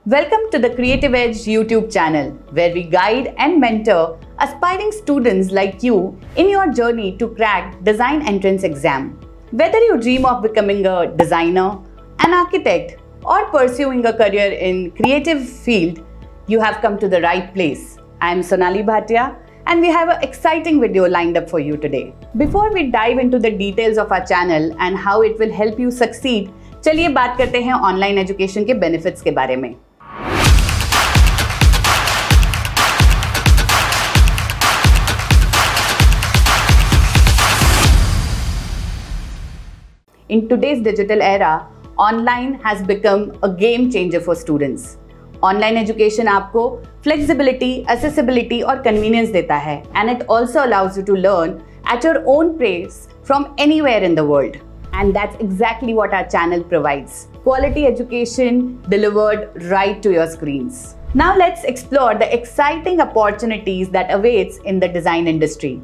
Welcome to the Creative Edge YouTube channel, where we guide and mentor aspiring students like you in your journey to crack design entrance exam. Whether you dream of becoming a designer, an architect, or pursuing a career in creative field, you have come to the right place. I am Sonali Bhatia, and we have an exciting video lined up for you today. Before we dive into the details of our channel and how it will help you succeed, चलिए बात करते हैं online education के benefits के बारे में। In today's digital era, online has become a game changer for students. Online education आपको flexibility, accessibility और convenience देता है, and it also allows you to learn at your own pace from anywhere in the world. And that's exactly what our channel provides. Quality education delivered right to your screens. Now let's explore the exciting opportunities that awaits in the design industry.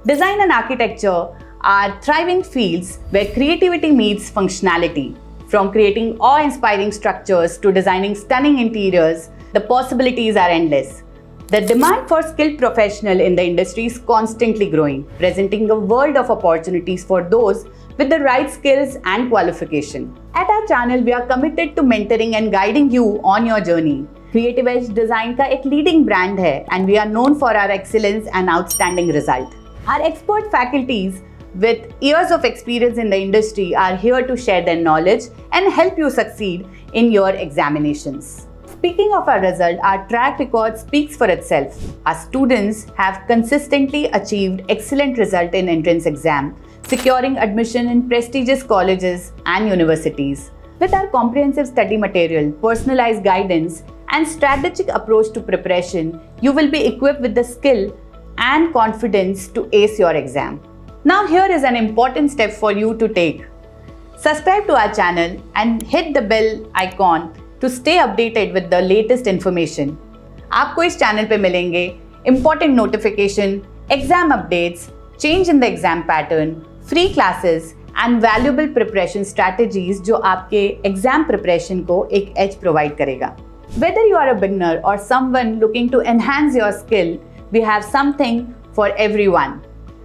Design and architecture are thriving fields where creativity meets functionality. From creating awe-inspiring structures to designing stunning interiors, the possibilities are endless. The demand for skilled professionals in the industry is constantly growing, presenting a world of opportunities for those with the right skills and qualification. At our channel, we are committed to mentoring and guiding you on your journey. Creative Edge Design का एक leading brand है, and we are known for our excellence and outstanding result. Our expert faculties with years of experience in the industry are here to share their knowledge and help you succeed in your examinations. Speaking of our result, our track record speaks for itself. Our students have consistently achieved excellent result in entrance exam, securing admission in prestigious colleges and universities. With our comprehensive study material, personalized guidance, and strategic approach to preparation, you will be equipped with the skill and confidence to ace your exam. Now here is an important step for you to take. Subscribe to our channel and hit the bell icon to stay updated with the latest information. आपको इस channel पे मिलेंगे important notification, exam updates, change in the exam pattern, free classes and valuable preparation strategies जो आपके exam preparation को एक edge provide करेगा. Whether you are a beginner or someone looking to enhance your skill, we have something for everyone.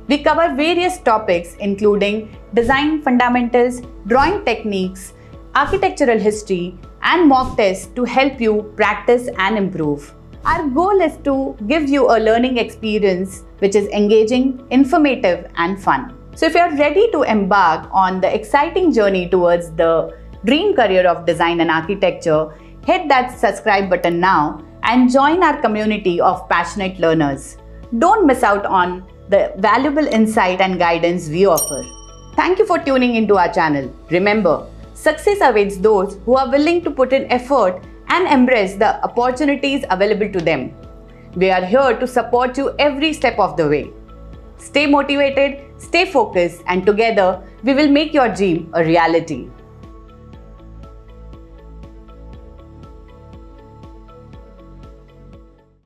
We cover various topics including design fundamentals, drawing techniques, architectural history, and mock tests to help you practice and improve. Our goal is to give you a learning experience which is engaging, informative, and fun. So if you are ready to embark on the exciting journey towards the dream career of design and architecture, hit that subscribe button now and join our community of passionate learners. Don't miss out on the valuable insight and guidance we offer. Thank you for tuning into our channel. Remember, success awaits those who are willing to put in effort and embrace the opportunities available to them. We are here to support you every step of the way. Stay motivated, stay focused, and together we will make your dream a reality.